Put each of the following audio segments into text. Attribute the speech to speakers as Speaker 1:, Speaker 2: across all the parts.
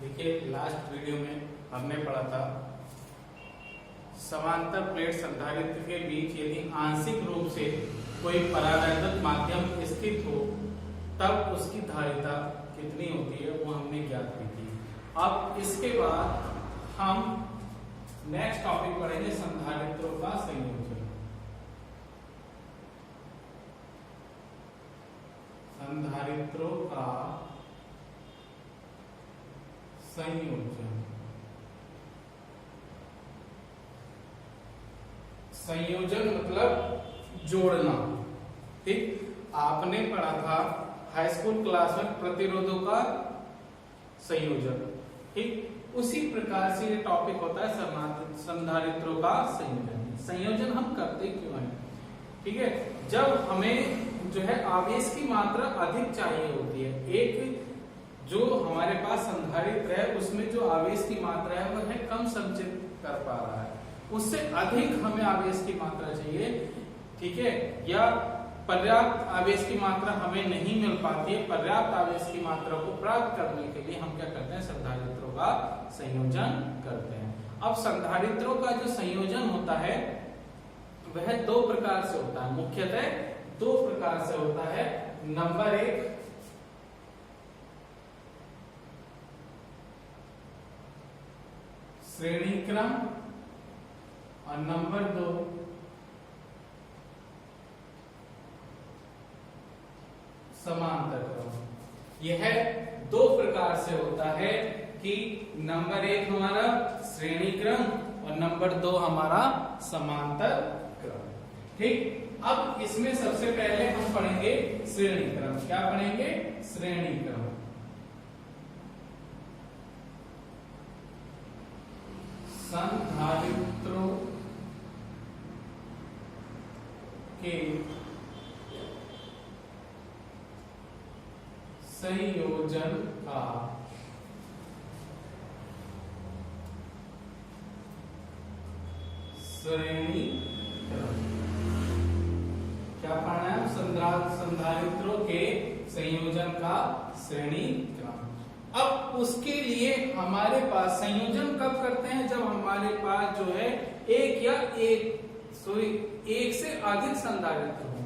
Speaker 1: देखिए last video में हमने पढ़ा था समांतर प्लेट संधारित्र के बीच यदि आंशिक रूप से कोई परावैद्युत माध्यम स्थित हो तब उसकी धारिता कितनी होती है वो हमने ज्ञात की थी। अब इसके बाद हम नेक्स्ट टॉपिक पढ़ेंगे संधारित्रों का संयोजन। संधारित्रों का संयोजन। संयोजन मतलब जोड़ना। ठीक, आपने पढ़ा था हाई स्कूल क्लास में प्रतिरोधों का संयोजन। ठीक, उसी प्रकार से ये टॉपिक होता है संधारित्रों का संयोजन। संयोजन हम करते क्यों हैं? ठीक है, जब हमें जो है आवेश की मात्रा अधिक चाहिए होती है, एक जो हमारे पास संधारित्र है उसमें जो आवेश की मात्रा है वह है कम संचित कर पा रहा है, उससे अधिक हमें आवेश की मात्रा चाहिए। ठीक है, या पर्याप्त आवेश की मात्रा हमें नहीं मिल पाती है। पर्याप्त आवेश की मात्रा को प्राप्त करने के लिए हम क्या करते हैं? संधारित्रों का संयोजन करते हैं। अब संधारित्रों का जो संयोजन होता है वह दो प्रकार से होता है, मुख्यतः दो प्रकार से होता है। नंबर एक श्रेणी क्रम और नंबर दो समांतर क्रम। यह दो प्रकार से होता है कि नंबर एक हमारा श्रेणी क्रम और नंबर दो हमारा समांतर क्रम। ठीक, अब इसमें सबसे पहले हम पढ़ेंगे श्रेणी क्रम। क्या पढ़ेंगे? श्रेणी क्रम। संधारित्रों के संयोजन का श्रेणी क्रम। क्या पढ़ना है? संधारित्रों के संयोजन का श्रेणी क्रम। अब उसके लिए हमारे पास संयोजन कब करते हैं? जब हमारे पास जो है एक से अधिक संधारित्र हो।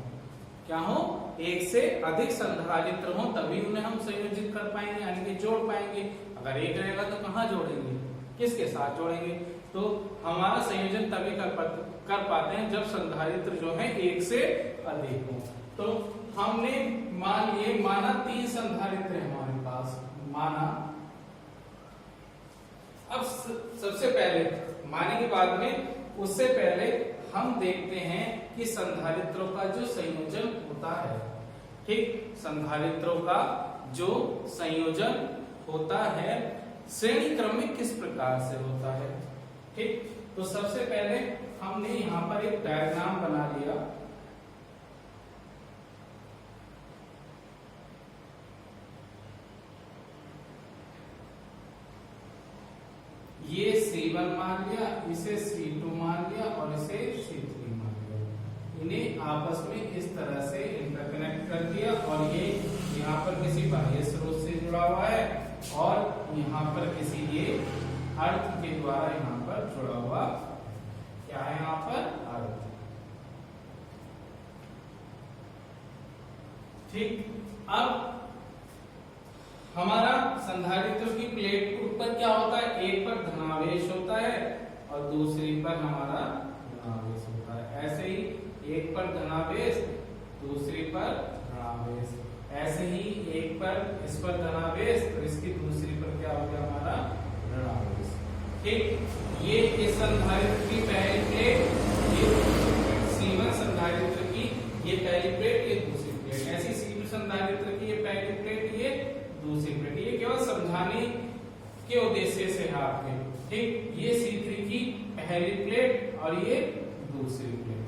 Speaker 1: क्या हो? एक से अधिक संधारित्र हो तभी उन्हें हम संयोजित कर पाएंगे, यानी कि जोड़ पाएंगे। अगर एक रहेगा तो कहाँ जोड़ेंगे? किसके साथ जोड़ेंगे? तो हमारा संयोजन तभी कर पाते हैं जब संधारित्र जो है एक से अधिक हो। तो हमने माना 3 संधारित्र है हमारे पास, माना। अब सबसे पहले माने के बाद में उससे पहले हम देखते हैं कि संधारित्रों का जो संयोजन होता है। ठीक, संधारित्रों का जो संयोजन होता है श्रेणी क्रम में किस प्रकार से होता है। ठीक, तो सबसे पहले हमने यहां पर एक डायग्राम बना लिया। ये C1 मान लिया, इसे C2 मान लिया और इसे C3 मान लिया। इन्हें आपस में इस तरह से इंटरकनेक्ट कर दिया और ये यहाँ पर किसी बाह्य स्रोत से जुड़ा हुआ है और यहाँ पर किसी ये अर्थ के द्वारा यहाँ पर जुड़ा हुआ। क्या है यहाँ पर? अर्थ। ठीक, अब हमारा संधारित्र की प्लेट के ऊपर क्या होता है? एक पर धनावेश होता है और दूसरी पर हमारा ऋणावेश होता है। ऐसे ही एक पर धनावेश, दूसरी पर ऋणावेश। ऐसे ही एक पर इस पर धनावेश और इसकी दूसरी पर क्या हो गया? हमारा ऋणावेश। ठीक, ये इस संधारित्र की पहली प्लेट, ये C1 संधारित्र की ये पहली प्लेट, ये दूसरी प्लेट। ऐसी C2 संधारित्र की ये पहली प्लेट, ये दूसरी प्लेट। ये केवल समझाने के उद्देश्य से है आपके। ठीक, ये C3 की पहली प्लेट और ये दूसरी प्लेट।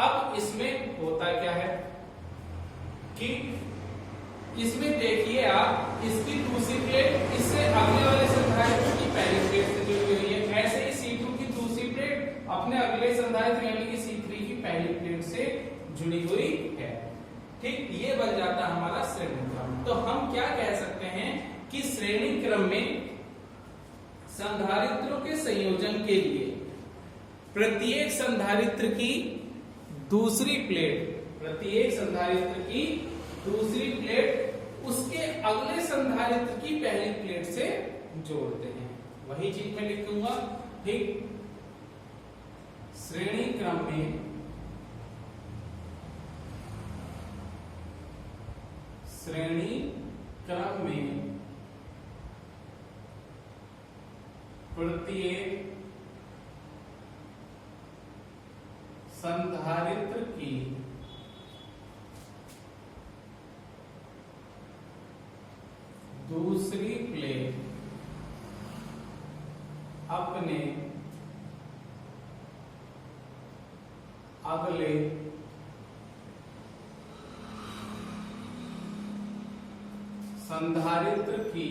Speaker 1: अब इसमें होता क्या है कि इसमें देखिए आप, इसकी दूसरी प्लेट इससे अगले वाले संधारित्र की पहली प्लेट से जुड़ी हुई है। ऐसे ही C2 की दूसरी प्लेट अपने अगले संधारित्र यानी कि C3 की पहली प्लेट से जुड़ी हुई है। ठीक, ये बन जाता है हमारा श्रेणी क्रम। तो हम क्या कह सकते हैं कि श्रेणी क्रम में संधारित्रों के संयोजन के लिए प्रत्येक संधारित्र की दूसरी प्लेट उसके अगले संधारित्र की पहली प्लेट से जोड़ते हैं। वही चीज मैं लिखूंगा, ठीक। श्रेणी क्रम में प्रत्येक संधारित्र की दूसरी प्लेट अपने अगले संधारित्र की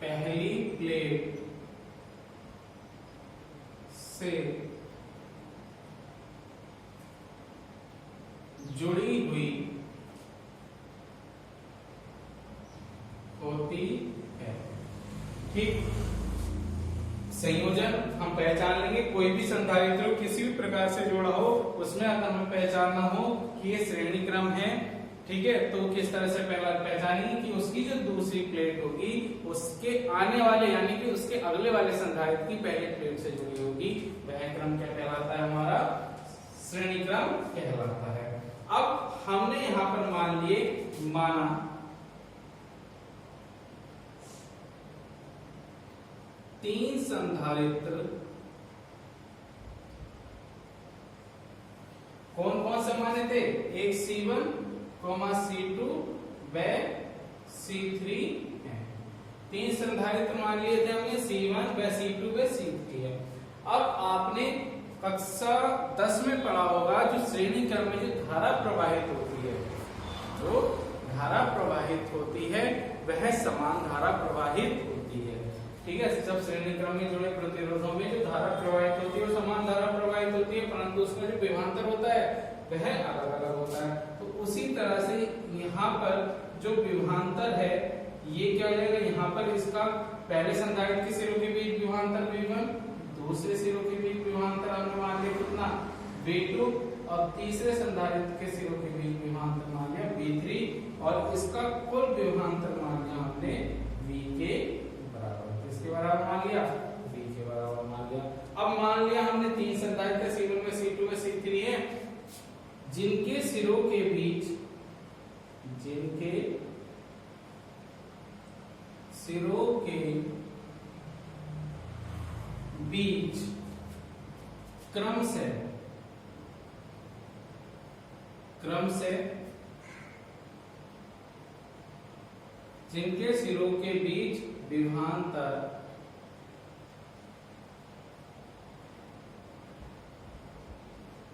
Speaker 1: पहली प्लेट से जुड़ी हुई होती है, ठीक। संयोजन हम पहचान लेंगे, कोई भी संधारित्र किसी भी प्रकार से जोड़ा हो उसमें अगर हमें पहचानना हो कि ये श्रेणी क्रम है, ठीक है, तो किस तरह से पहला पहचानेंगे कि उसकी जो दूसरी प्लेट होगी उसके आने वाले यानी कि उसके अगले वाले संधारित्र की पहली प्लेट से जुड़ी होगी, वह क्रम क्या कहलाता है? हमारा श्रेणी क्रम कहलाता है। अब हमने यहां पर माना तीन संधारित्र, कौन कौन से माने थे? एक C1, C2 व C3 है। तीन संधारित्र मान लिए थे हमने, C1 व C2 व C3 है। अब आपने कक्षा 10 में पढ़ा होगा जो श्रेणी क्रम में जो धारा प्रवाहित होती है वह समान धारा प्रवाहित होती है, ठीक है। सब श्रेणी क्रम में जुड़े प्रतिरोधों में जो धारा प्रवाहित होती है वो समान धारा प्रवाहित होती है, परंतु उसका जो विभवांतर होता है वह अलग अलग होता है। तो उसी तरह से यहाँ पर जो विभवांतर है ये क्या हो जाएगा? यहाँ पर इसका पहले संधारित्र के सिरों के बीच विभवांतर V1, दूसरे सिरों के बीच विभवांतर हमने मान लिया कितना? V2, और तीसरे संधारित्र के सिरों के बीच विभवांतर मान लिया V3, और इसका कुल विभवांतर मान लिया हमने V के बराबर। किसके बराबर मान लिया? V के बराबर मान लिया। अब मान लिया हमने तीन संधारित्र C1 में C2 में C3 है, जिनके सिरों के बीच क्रम से जिनके सिरों के बीच विभवांतर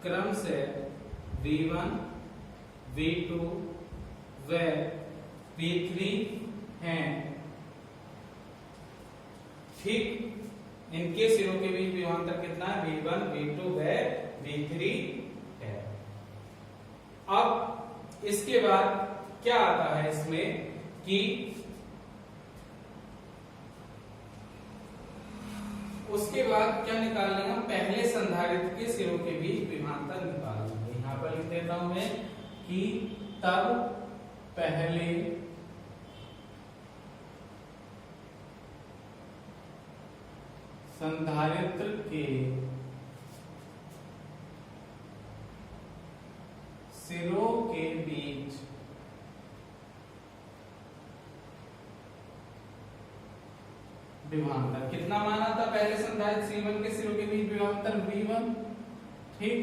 Speaker 1: क्रम से V1, V2 व V3 हैं, ठीक। इनके सिरों के बीच विभवांतर कितना है? V1, V2 व V3 है। अब इसके बाद क्या आता है इसमें कि उसके बाद क्या निकालना है? पहले संधारित्र के सिरों के बीच विभवांतर निकालना है। यहां पर लिख देता हूं मैं कि तब पहले संधारित्र के सिरों के बीच विभवांतर कितना माना था? पहले संधारित्र C1 के सिरों के बीच विभवांतर V1, ठीक।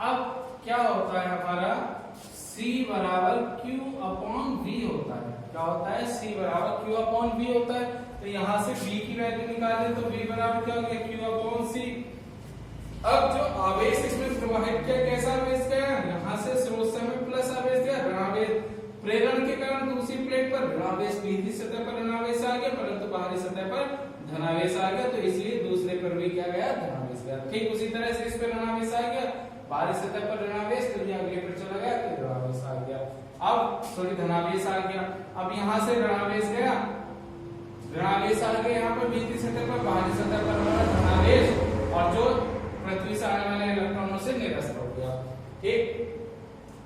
Speaker 1: अब क्या होता है हमारा? C बराबर Q अपॉन V होता है। क्या होता है? C बराबर Q अपॉन V होता है। तो यहां से V की वैल्यू निकालें तो V बराबर क्या हो गया? Q upon C। अब जो आवेश इसमें प्रवाहित किया, कैसा आवेश गया? यहाँ से स्रोत से हमें प्लस आवेश दिया, ऋणावेश प्रेरण के कारण दूसरी प्लेट पर ऋणावेश, भीतरी सतह पर ऋणावेश आ गया, परंतु बाहरी सतह पर धनावेश आ गया, तो इसलिए दूसरे पर भी क्या गया? धनावेश गया। ठीक उसी तरह से इस पर ऋणावेश आ गया, बाहरी सतह पर ऋणावेश, तो ये अगले पर चला गया तो ऋणावेश आ गया। अब सॉरी धनावेश आ गया। अब यहाँ से ऋणावेश गया ऋणावेश आ गए यहाँ पर भीतरी सतह पर, बाहरी सतह पर हमारा धनावेश, और जो पृथ्वी से आने वाले इलेक्ट्रॉनों से निरस्त हो गया। ठीक,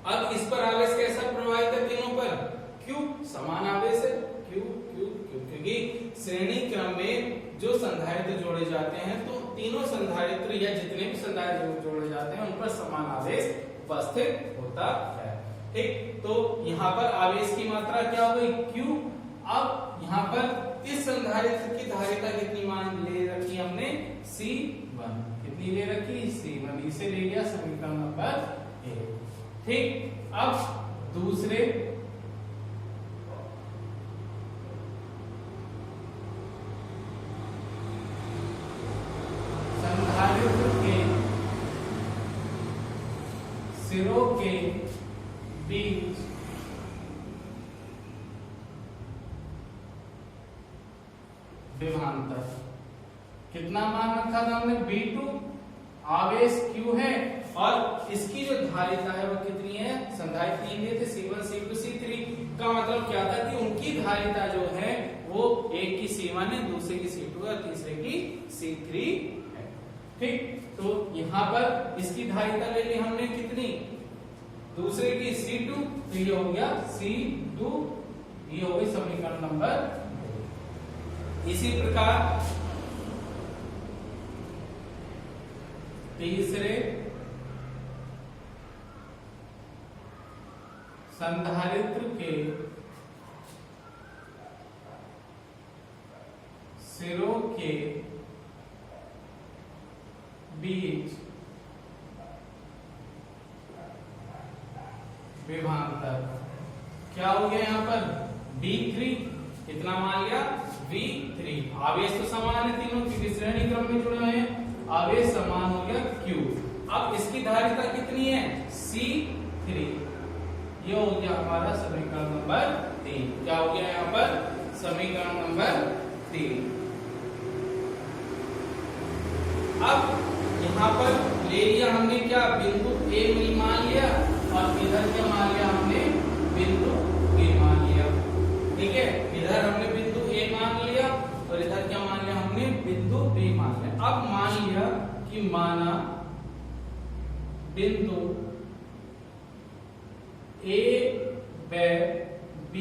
Speaker 1: अब इस पर आवेश कैसा प्रभावित है तीनों पर? क्यू, समान आवेश है, क्यू क्यू क्यू, क्योंकि श्रेणी क्रम में जो संधारित्र जोड़े जाते हैं तो तीनों संधारित्र या जितने भी संधारित्र जोड़े जाते हैं उन पर समान आवेश उपस्थित होता है। ठीक, तो यहाँ पर आवेश की मात्रा क्या हो गई? क्यू। अब यहाँ पर इस संधारित्र की धारिता कितनी मान ले रखी हमने? C1। कितनी ले रखी? C1। इसे ले लिया समीकरण नंबर 1। ठीक, अब दूसरे संधारित्र के सिरों के बीच विभवांतर कितना मान रखा था हमने? V2। आवेश Q है और इसकी जो धारिता है वो कितनी है? संधारित्र तीन लिए थे, C1 C2 C3। का मतलब क्या था कि उनकी धारिता जो है वो एक की C1 है, दूसरे की C2 है और तीसरे की C3 है। ठीक, तो यहाँ पर इसकी धारिता ले ली हमने कितनी? दूसरे की C2, तो ये हो गया C2। ये हो गई समीकरण नंबर 2। इसी प्रकार तीसरे संधारित्र के सिरों के बीच विभवांतर क्या हो गया? यहाँ पर V3। कितना मान लिया? V3। आवेश तो समान है तीनों, क्योंकि श्रेणी क्रम में जुड़े हुए हैं। आवेश समान हो गया Q। अब इसकी धारिता कितनी है? C3। ये हो गया हमारा समीकरण नंबर 3। क्या हो गया यहाँ पर? समीकरण नंबर 3। अब यहाँ पर ले लिया हमने क्या? बिंदु A में मान लिया और इधर क्या मान लिया हमने? बिंदु B मान लिया। ठीक है, इधर हमने बिंदु A मान लिया और इधर क्या मान लिया हमने? बिंदु B मान लिया। अब मान लिया कि माना बिंदु A व B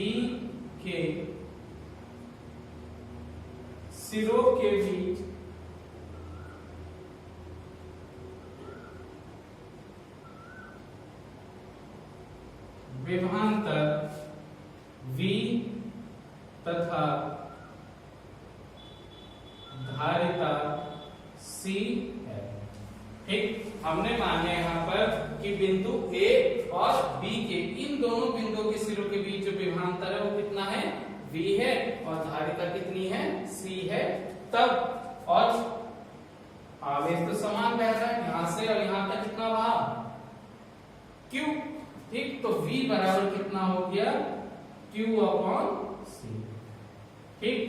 Speaker 1: के सिरों के बीच विभवांतर V तथा धारिता C है। ठीक, हमने माना यहाँ पर कि बिंदु A और B के, इन दोनों बिंदुओं के सिरों के बीच जो विभवांतर है वो कितना है? V है और धारिता कितनी है? C है। तब और आवेश तो समान बह रहा है, यहाँ से और यहाँ तक कितना रहा? Q। ठीक, तो V बराबर कितना हो गया? Q/C। ठीक,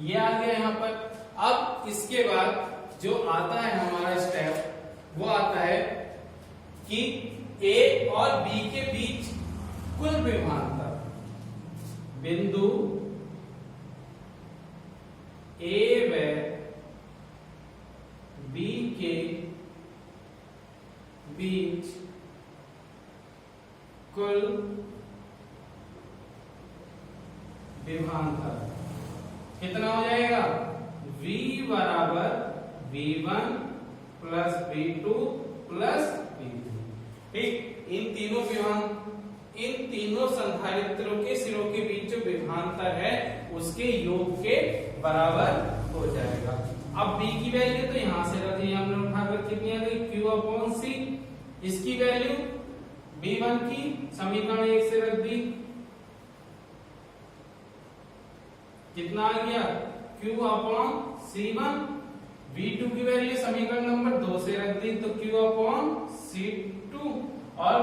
Speaker 1: ये आ गया यहाँ पर। अब इसके बाद जो आता है हमारा स्टेप वो आता है कि A और B के बीच कुल विभवांतर बिंदु A व B के बीच कुल विभवांतर कितना हो जाएगा? V बराबर V1 plus V2 plus V3। ठीक, इन तीनों संधारित्रों के सिरों के बीच जो विभवांतर है उसके योग के बराबर हो जाएगा। अब B की वैल्यू तो यहां से रख दी हमने उठाकर, कितनी आ गई? Q/C। इसकी वैल्यू B1 की समीकरण 1 से रख दी, कितना आ गया? Q/C1। V2 की वैल्यू समीकरण नंबर 2 से रख दी तो Q/C2 और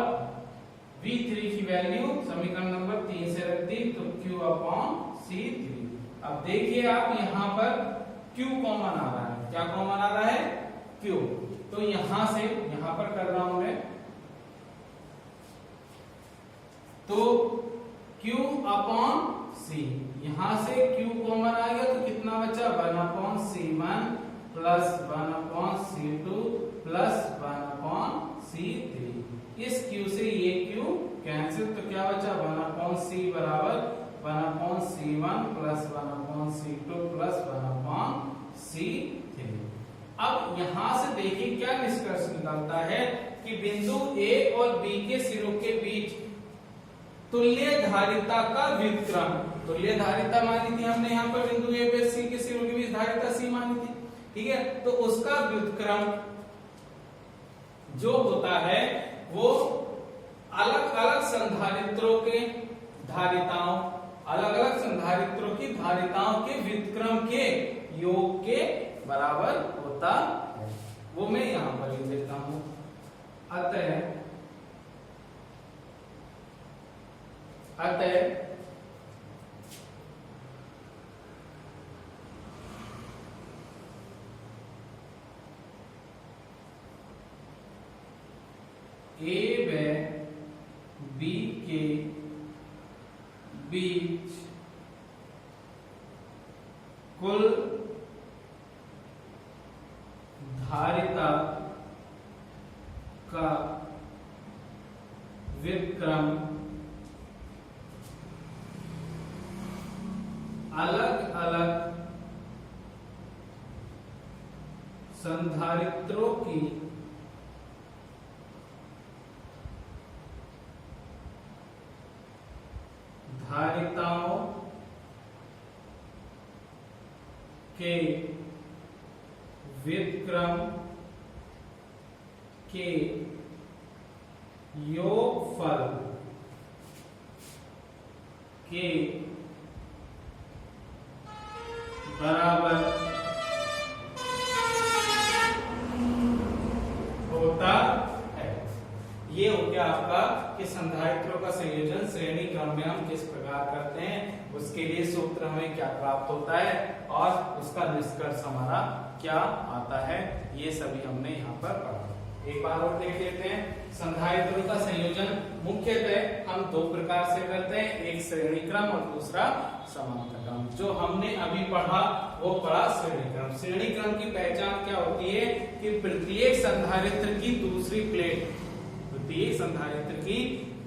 Speaker 1: V3 की वैल्यू समीकरण नंबर 3 से रख दी तो Q/C3। अब देखिए आप यहाँ पर Q कॉमन आ रहा है। क्या कॉमन आ रहा है? Q। तो यहां से यहां पर कर रहा हूं मैं तो Q अपॉन C, यहां से Q कॉमन आ गया तो कितना बचा 1 upon C1 plus 1 upon C2 plus 1 upon C3। इस Q से ये Q कैंसिल, तो क्या बचा 1 अपॉन C बराबर 1 upon C1 plus 1 upon C2 plus 1 upon C3। अब यहां से देखिए क्या निष्कर्ष निकलता है कि बिंदु A और B के सिरों के बीच तुल्य धारिता का व्युत्क्रम, तुल्य धारिता मानी थी हमने यहाँ पर बिंदु A पे C के सिरों के बीच धारिता C मानी थी, ठीक है। तो उसका व्युत्क्रम जो होता है वो अलग अलग संधारित्रों के धारिताओं, अलग अलग संधारित्रों की धारिताओं के व्युत्क्रम के योग के बराबर होता है। वो मैं यहां पर लिख देता हूं। अतः A व B के बीच कुल धारिता का व्युत्क्रम अलग अलग संधारित्रों की धारिताओं के व्युत्क्रम के योगफल के बराबर होता है। ये हो गया आपका कि संधारित्रों का संयोजन श्रेणी क्रम में हम किस प्रकार करते हैं, उसके लिए सूत्र हमें क्या प्राप्त होता है और उसका निष्कर्ष हमारा क्या आता है, ये सभी हमने यहाँ पर पढ़ा। एक बार और देख लेते हैं। संधारित्रों का संयोजन मुख्यतः हम दो प्रकार से करते हैं, एक श्रेणी क्रम और दूसरा समांतर क्रम। जो हमने अभी पढ़ा वो पढ़ा श्रेणी क्रम। श्रेणी क्रम की पहचान क्या होती है कि प्रत्येक संधारित्र की दूसरी प्लेट, प्रत्येक संधारित्र की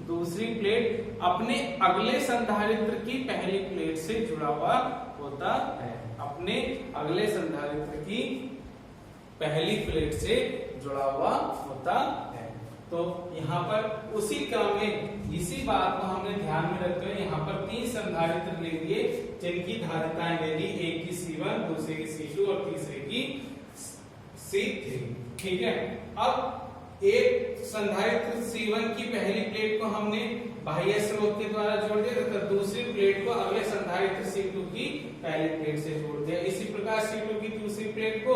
Speaker 1: दूसरी प्लेट अपने अगले संधारित्र की पहली प्लेट से जुड़ा हुआ होता है, अपने अगले संधारित्र की पहली प्लेट से जुड़ा हुआ होता है। तो यहाँ पर उसी क्रम में इसी बात को हमने ध्यान में रखते हुए यहाँ पर तीन संधारित्र ले लिए जिनकी धारिताएं ले ली, एक की C1, दूसरे की C2 और तीसरे की C3, ठीक है। अब एक संधारित्र C1 की पहली प्लेट को हमने बाह्य स्रोत के द्वारा जोड़ दिया तथा दूसरी प्लेट को अगले संधारित्र C2 की पहली प्लेट से जोड़ दिया। इसी प्रकार C2 की दूसरी प्लेट को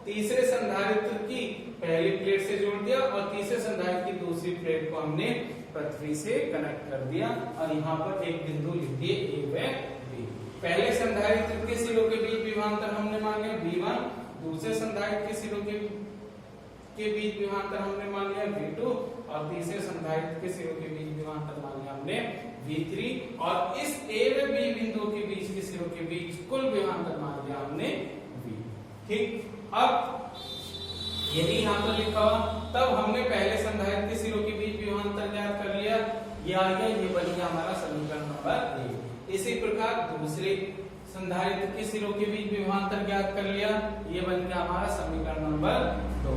Speaker 1: तीसरे संधारित्र की पहली प्लेट से जोड़ दिया और तीसरे संधारित्र की दूसरी प्लेट को हमने पृथ्वी से कनेक्ट कर दिया और यहाँ पर एक बिंदु लिख दिए A व B। पहले संधारित्र के सिरों के बीच विभवांतर हमने मान लिया V1, दूसरे संधारित्र के सिरों के बीच विभवांतर हमने मान लिया V2 और तीसरे संधारित्र के सिरों के बीच विभवांतर मान लिया हमने V3 और इस A व B बिंदुओं के बीच के सिरों के बीच कुल विभवांतर मान लिया हमने V, ठीक। अब यही यहाँ पर लिखा हुआ, तब हमने पहले संधारित्र के सिरों के बीच विभवांतर ज्ञात कर लिया, ये आ गया, ये बन गया हमारा समीकरण नंबर 1। इसी प्रकार दूसरे संधारित्र के सिरों के बीच विभवांतर ज्ञात कर लिया, ये बन गया हमारा समीकरण नंबर 2।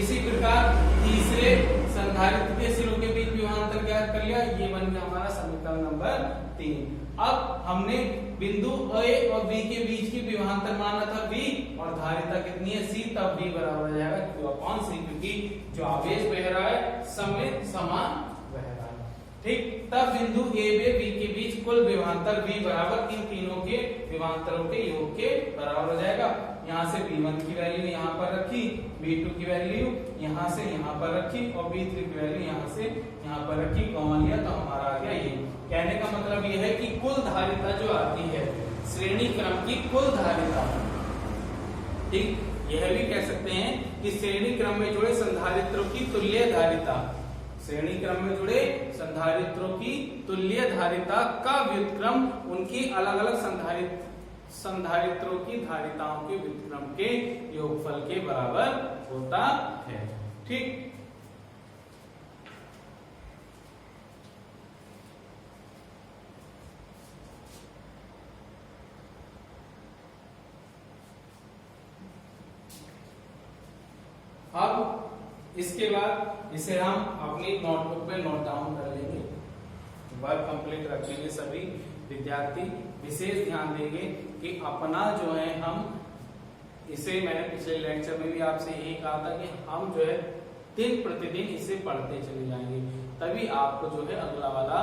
Speaker 1: इसी प्रकार तीसरे संधारित्र के सिरों के बीच विभवांतर ज्ञात कर लिया, ये बन गया हमारा समीकरण नंबर 3। अब हमने बिंदु A और B के बीच की विभवांतर माना था V और धारिता कितनी है C, तब V बराबर हो जाएगा Q अपॉन C, क्योंकि जो आवेश बह रहा है समय समान बह रहा है, ठीक। तब बिंदु A व B के बीच कुल विभवांतर V बराबर इन तीनों के विभवांतरों के योग के बराबर हो जाएगा। यहाँ से B1 की वैल्यू यहाँ पर रखी, B2 की वैल्यू यहाँ से यहाँ पर रखी और B3 की वैल्यू यहाँ से यहाँ पर रखी, कॉमन लिया तो हमारा आ गया ये। कहने का मतलब यह है कि कुल धारिता जो आती है श्रेणी क्रम की कुल धारिता, ठीक। यह भी कह सकते हैं कि श्रेणी क्रम में जुड़े संधारित्रों की तुल्य धारिता, श्रेणी क्रम में जुड़े संधारित्रों की तुल्य धारिता का व्युत्क्रम उनकी अलग अलग संधारित्रों की धारिताओं के व्युत्क्रम के योगफल के बराबर होता है। ठीक, अब इसके बाद इसे हम अपनी नोटबुक पे नोट डाउन कर लेंगे, वर्क कंप्लीट रखेंगे। सभी विद्यार्थी विशेष ध्यान देंगे कि अपना जो है हम इसे, मैंने पिछले लेक्चर में भी आपसे यही कहा था कि हम जो है दिन प्रतिदिन इसे पढ़ते चले जाएंगे, तभी आपको जो है अगला वाला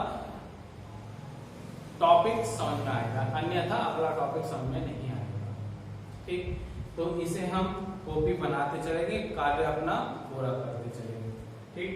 Speaker 1: टॉपिक समझ में आएगा, अन्यथा अगला टॉपिक समझ में नहीं आएगा। ठीक, तो इसे हम कॉपी बनाते चलेंगे, कार्य अपना पूरा करते चलेंगे। ठीक।